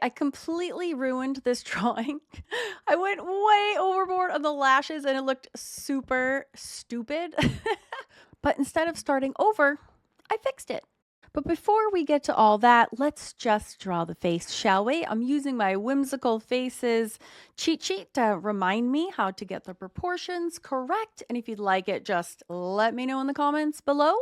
I completely ruined this drawing. I went way overboard on the lashes and it looked super stupid. But instead of starting over, I fixed it. But before we get to all that, let's just draw the face, shall we? I'm using my whimsical faces cheat sheet to remind me how to get the proportions correct. And if you'd like it, just let me know in the comments below.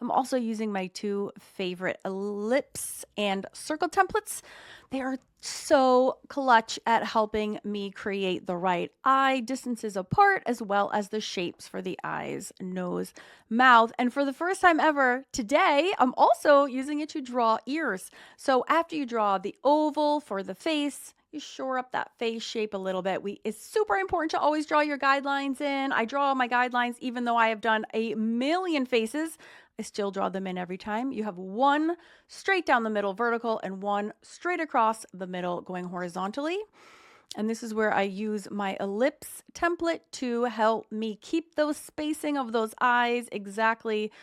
I'm also using my two favorite ellipse and circle templates. They are so clutch at helping me create the right eye distances apart, as well as the shapes for the eyes, nose, mouth. And for the first time ever today, I'm also using it to draw ears. So after you draw the oval for the face, you shore up that face shape a little bit. It's super important to always draw your guidelines in. I draw my guidelines even though I have done a million faces. I still draw them in every time. You have one straight down the middle vertical and one straight across the middle going horizontally. And this is where I use my ellipse template to help me keep those spacing of those eyes exactly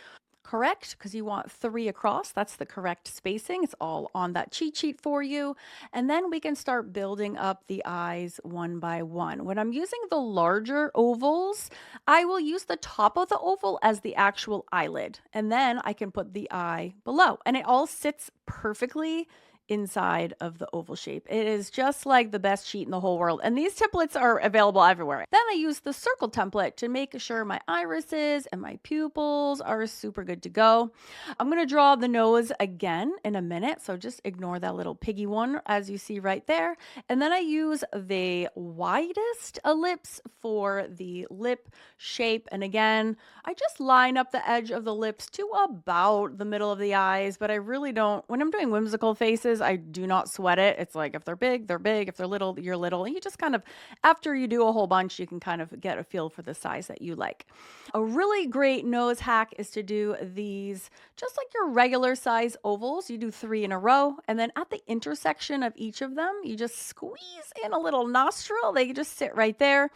correct, because you want 3 across. That's the correct spacing. It's all on that cheat sheet for you. And then we can start building up the eyes one by one. When I'm using the larger ovals, I will use the top of the oval as the actual eyelid. And then I can put the eye below. And it all sits perfectly inside of the oval shape. It is just like the best sheet in the whole world. And these templates are available everywhere. Then I use the circle template to make sure my irises and my pupils are super good to go. I'm going to draw the nose again in a minute, so just ignore that little piggy one as you see right there. And then I use the widest ellipse for the lip shape. And again, I just line up the edge of the lips to about the middle of the eyes, but I really don't, when I'm doing whimsical faces, I do not sweat it. It's like if they're big, they're big. If they're little, you're little. And you just kind of, after you do a whole bunch, you can kind of get a feel for the size that you like. A really great nose hack is to do these just like your regular size ovals. You do 3 in a row. And then at the intersection of each of them, you just squeeze in a little nostril. They just sit right there.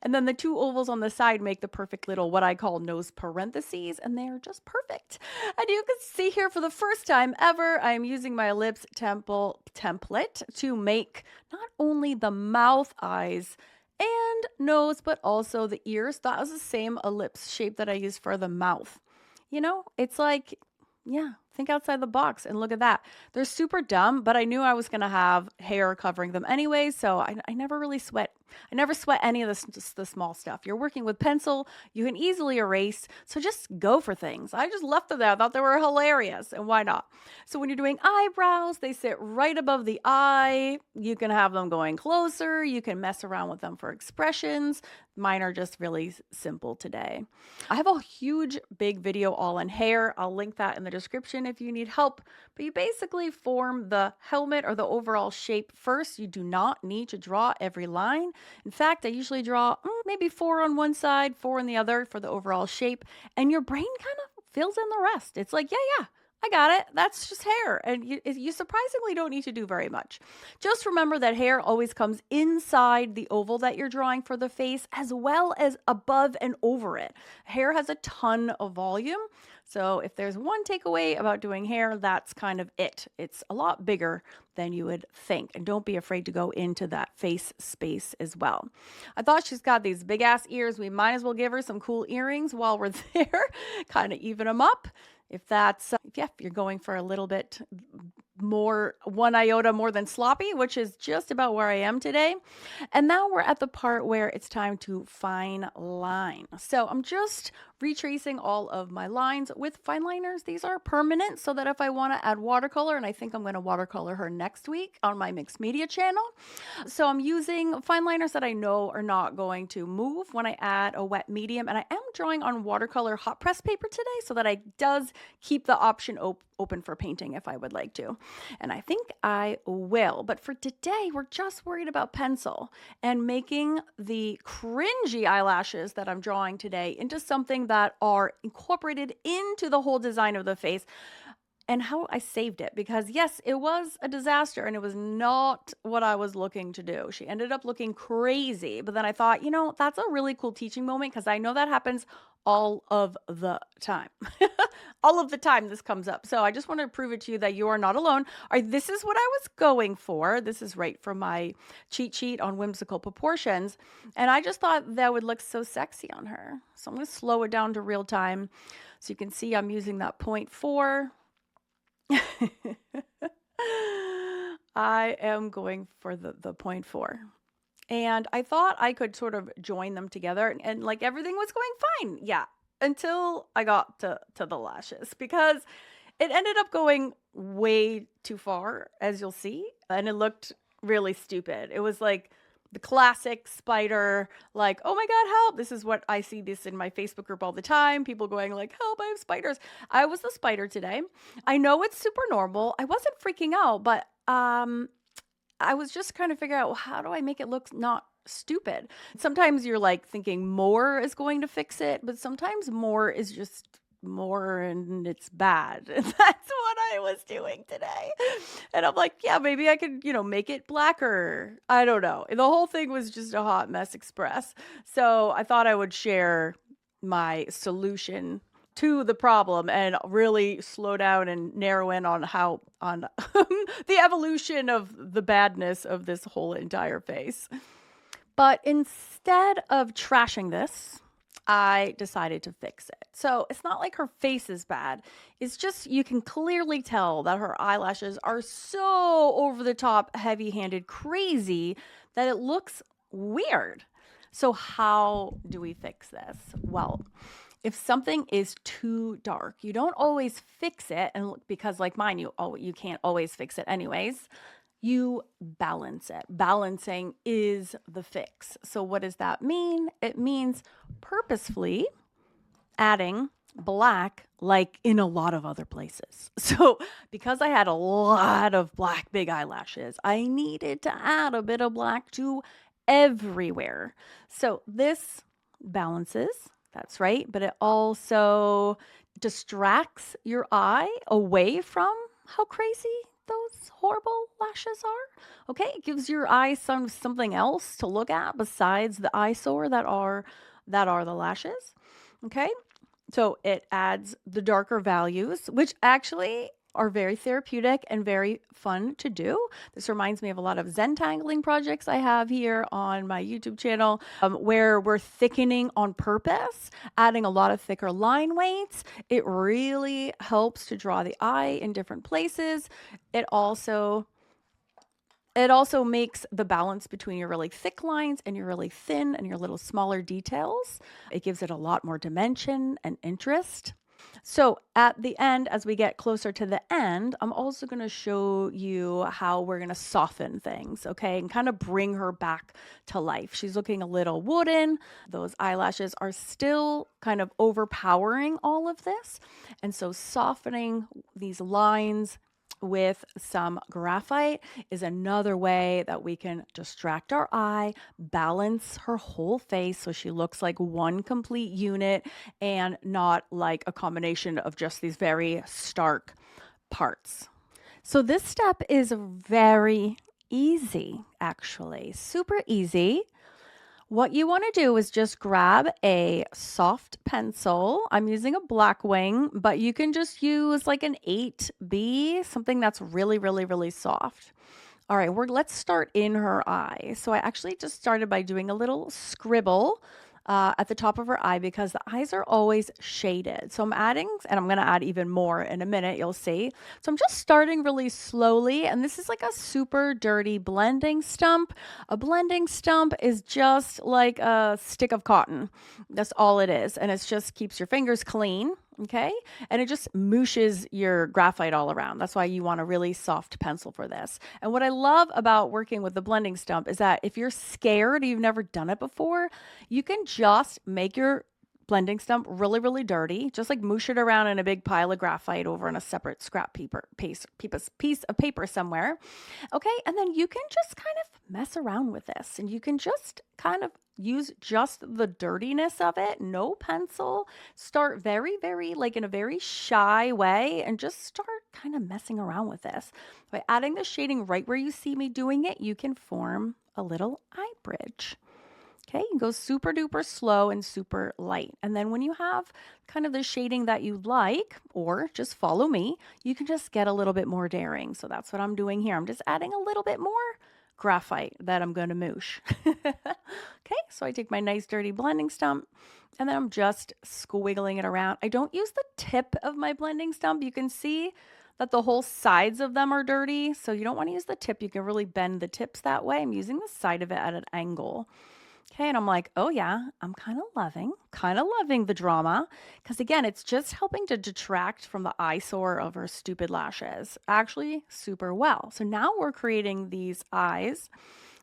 And then the 2 ovals on the side make the perfect little, what I call nose parentheses. And they're just perfect. And you can see here for the first time ever, I'm using my ellipse template to make not only the mouth, eyes, and nose, but also the ears. That was the same ellipse shape that I used for the mouth. You know, it's like, yeah, think outside the box and look at that. They're super dumb, but I knew I was going to have hair covering them anyway, so I never really sweat. I never sweat any of the small stuff. You're working with pencil, you can easily erase, so just go for things. I just left them there. I thought they were hilarious, and why not? So when you're doing eyebrows, they sit right above the eye. You can have them going closer. You can mess around with them for expressions. Mine are just really simple today. I have a huge, big video all on hair. I'll link that in the description if you need help. But you basically form the helmet or the overall shape first. You do not need to draw every line. In fact, I usually draw maybe 4 on one side, 4 on the other for the overall shape. And your brain kind of fills in the rest. It's like, yeah, I got it. That's just hair. And you surprisingly don't need to do very much. Just remember that hair always comes inside the oval that you're drawing for the face, as well as above and over it. Hair has a ton of volume. So if there's one takeaway about doing hair, that's kind of it. It's a lot bigger than you would think. And don't be afraid to go into that face space as well. I thought she's got these big ass ears. We might as well give her some cool earrings while we're there, kind of even them up. If that's, if you're going for a little bit more, 1 iota more than sloppy, which is just about where I am today. And now we're at the part where it's time to fine line. So I'm just retracing all of my lines with fine liners. These are permanent, so that if I want to add watercolor, and I think I'm going to watercolor her next week on my mixed media channel. So I'm using fine liners that I know are not going to move when I add a wet medium. And I am drawing on watercolor hot press paper today, so that I does keep the option open for painting if I would like to. And I think I will. But for today, we're just worried about pencil and making the cringy eyelashes that I'm drawing today into something that are incorporated into the whole design of the face. and how I saved it, because yes, it was a disaster and it was not what I was looking to do. She ended up looking crazy, but then I thought, that's a really cool teaching moment because I know that happens all of the time. All of the time this comes up. So I just want to prove it to you that you are not alone. All right, this is what I was going for. This is right from my cheat sheet on whimsical proportions. And I just thought that would look so sexy on her. So I'm going to slow it down to real time. So you can see I'm using that 0.4. I am going for the 0.4. And I thought I could sort of join them together and like everything was going fine. Yeah. Until I got to the lashes, because it ended up going way too far, as you'll see. And it looked really stupid. It was like the classic spider, like, oh my God, help. This is what I see this in my Facebook group all the time. People going like, help, I have spiders. I was the spider today. I know it's super normal. I wasn't freaking out, but I was just kind of figuring out, well, how do I make it look not stupid? Sometimes you're like thinking more is going to fix it, but sometimes more is just more and it's bad. And that's what I was doing today. And I'm like, yeah, maybe I could, make it blacker. I don't know. The whole thing was just a hot mess express. So I thought I would share my solution to the problem and really slow down and narrow in on the evolution of the badness of this whole entire face. But instead of trashing this, I decided to fix it. So it's not like her face is bad. It's just you can clearly tell that her eyelashes are so over the top, heavy-handed, crazy that it looks weird. So how do we fix this? Well, if something is too dark, you don't always fix it, and because like mine, you can't always fix it anyways. You balance it. Balancing is the fix. So what does that mean? It means purposefully adding black like in a lot of other places. So because I had a lot of black big eyelashes, I needed to add a bit of black to everywhere. So this balances, that's right, but it also distracts your eye away from how crazy those horrible lashes are. Okay, it gives your eye something else to look at besides the eyesore that are the lashes. Okay, so it adds the darker values, which actually are very therapeutic and very fun to do. This reminds me of a lot of Zentangling projects I have here on my YouTube channel, where we're thickening on purpose, adding a lot of thicker line weights. It really helps to draw the eye in different places. It also makes the balance between your really thick lines and your really thin and your little smaller details. It gives it a lot more dimension and interest. So at the end, as we get closer to the end, I'm also going to show you how we're going to soften things, okay, and kind of bring her back to life. She's looking a little wooden. Those eyelashes are still kind of overpowering all of this. And so softening these lines with some graphite is another way that we can distract our eye, balance her whole face so she looks like one complete unit and not like a combination of just these very stark parts. So this step is very easy, actually, super easy. What you want to do is just grab a soft pencil. I'm using a black wing, but you can just use like an 8B, something that's really, really, really soft. All right, let's start in her eye. So I actually just started by doing a little scribble at the top of her eye because the eyes are always shaded. So I'm adding, and I'm going to add even more in a minute, you'll see. So I'm just starting really slowly, and this is like a super dirty blending stump. A blending stump is just like a stick of cotton. That's all it is, and it just keeps your fingers clean. Okay, and it just mooshes your graphite all around. That's why you want a really soft pencil for this. And what I love about working with the blending stump is that if you're scared, you've never done it before, you can just make your blending stump really, really dirty. Just like moosh it around in a big pile of graphite over on a separate scrap piece of paper somewhere. Okay, and then you can just kind of mess around with this, and you can just kind of use just the dirtiness of it, no pencil. Start very, very, like in a very shy way, and just start kind of messing around with this. By adding the shading right where you see me doing it, you can form a little eye bridge. Okay, you go super duper slow and super light. And then when you have kind of the shading that you like, or just follow me, you can just get a little bit more daring. So that's what I'm doing here. I'm just adding a little bit more graphite that I'm going to moosh. Okay, so I take my nice dirty blending stump and then I'm just squiggling it around. I don't use the tip of my blending stump. You can see that the whole sides of them are dirty. So you don't want to use the tip. You can really bend the tips that way. I'm using the side of it at an angle. Okay, and I'm like, oh yeah, I'm kind of loving the drama. Because again, it's just helping to detract from the eyesore of her stupid lashes. Actually, super well. So now we're creating these eyes.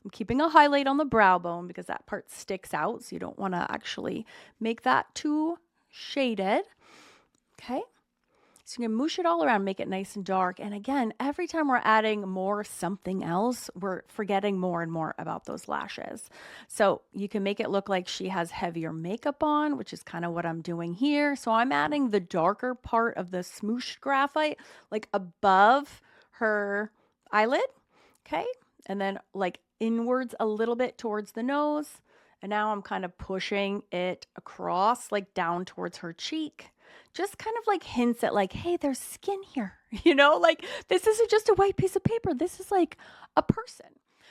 I'm keeping a highlight on the brow bone because that part sticks out. So you don't want to actually make that too shaded. Okay. So you can moosh it all around, make it nice and dark. And again, every time we're adding more something else, we're forgetting more and more about those lashes. So you can make it look like she has heavier makeup on, which is kind of what I'm doing here. So I'm adding the darker part of the smooshed graphite, like above her eyelid. Okay. And then like inwards a little bit towards the nose. And now I'm kind of pushing it across, like down towards her cheek. Just kind of like hints at like, hey, there's skin here. You know, like this isn't just a white piece of paper. This is like a person.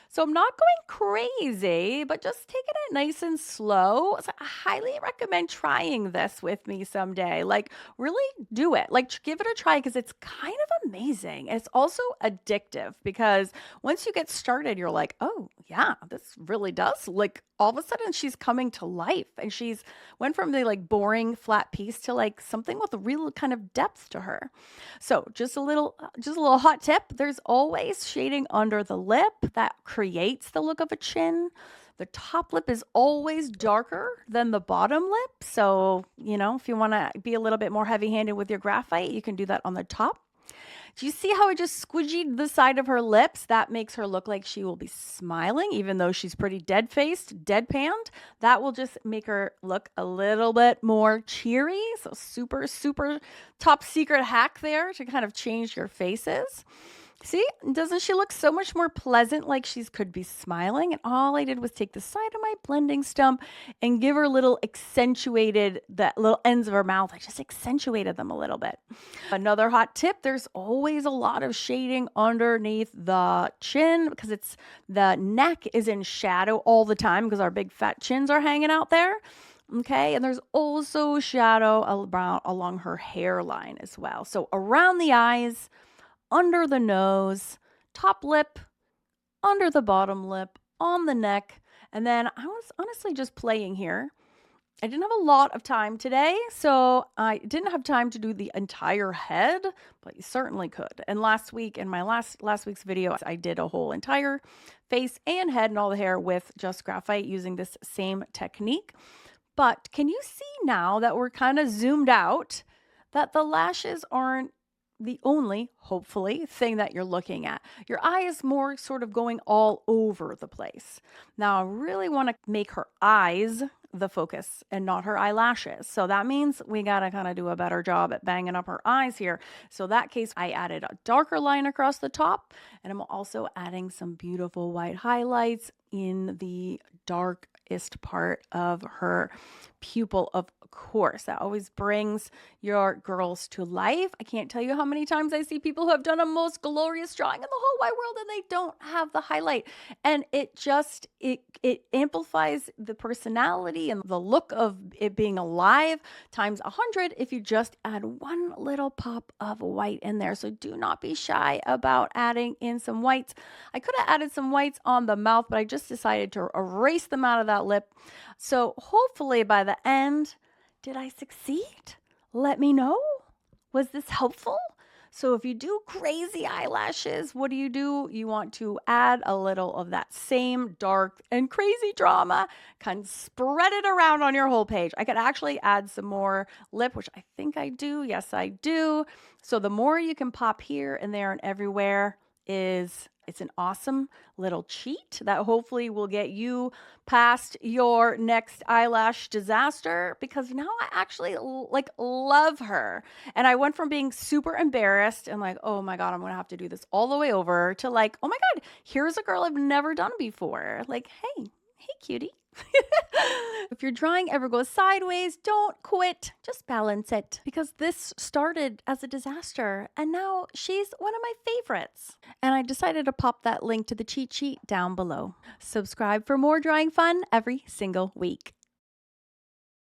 So I'm not going crazy, but just taking it nice and slow. So I highly recommend trying this with me someday. Like really do it. Like give it a try because it's kind of amazing. It's also addictive because once you get started, you're like, oh yeah, this really does. Like all of a sudden she's coming to life and she's went from the like boring flat piece to like something with a real kind of depth to her. So just a little hot tip. There's always shading under the lip that creates the look of a chin. The top lip is always darker than the bottom lip. So, you know, if you want to be a little bit more heavy-handed with your graphite, you can do that on the top. Do you see how I just squidgied the side of her lips? That makes her look like she will be smiling, even though she's pretty dead-faced, deadpanned. That will just make her look a little bit more cheery. So super, super top secret hack there to kind of change your faces. See, doesn't she look so much more pleasant, like she could be smiling? And all I did was take the side of my blending stump and give her little accentuated, the little ends of her mouth. I just accentuated them a little bit. Another hot tip, there's always a lot of shading underneath the chin because the neck is in shadow all the time because our big fat chins are hanging out there. Okay, and there's also shadow along her hairline as well. So around the eyes, under the nose, top lip, under the bottom lip, on the neck. And then I was honestly just playing here. I didn't have a lot of time today, so I didn't have time to do the entire head, but you certainly could. And last week, in my last week's video, I did a whole entire face and head and all the hair with just graphite using this same technique. But can you see now that we're kind of zoomed out that the lashes aren't the only, hopefully, thing that you're looking at? Your eye is more sort of going all over the place. Now, I really want to make her eyes the focus and not her eyelashes. So that means we got to kind of do a better job at banging up her eyes here. So in that case, I added a darker line across the top, and I'm also adding some beautiful white highlights in the darkest part of her pupil, of course. That always brings your girls to life. I can't tell you how many times I see people who have done a most glorious drawing in the whole wide world and they don't have the highlight. And it just, it amplifies the personality and the look of it being alive times 100 if you just add one little pop of white in there. So do not be shy about adding in some whites. I could have added some whites on the mouth, but I just decided to erase them out of that lip. So hopefully by the end, did I succeed? Let me know. Was this helpful? So if you do crazy eyelashes, what do? You want to add a little of that same dark and crazy drama, kind of spread it around on your whole page. I could actually add some more lip, which I think I do. Yes, I do. So the more you can pop here and there and everywhere it's an awesome little cheat that hopefully will get you past your next eyelash disaster, because now I actually love her. And I went from being super embarrassed and like, oh my God, I'm going to have to do this all the way over, to like, oh my God, here's a girl I've never done before. Like, hey, cutie. If your drawing ever goes sideways, don't quit. Just balance it. Because this started as a disaster and now she's one of my favorites. And I decided to pop that link to the cheat sheet down below. Subscribe for more drawing fun every single week.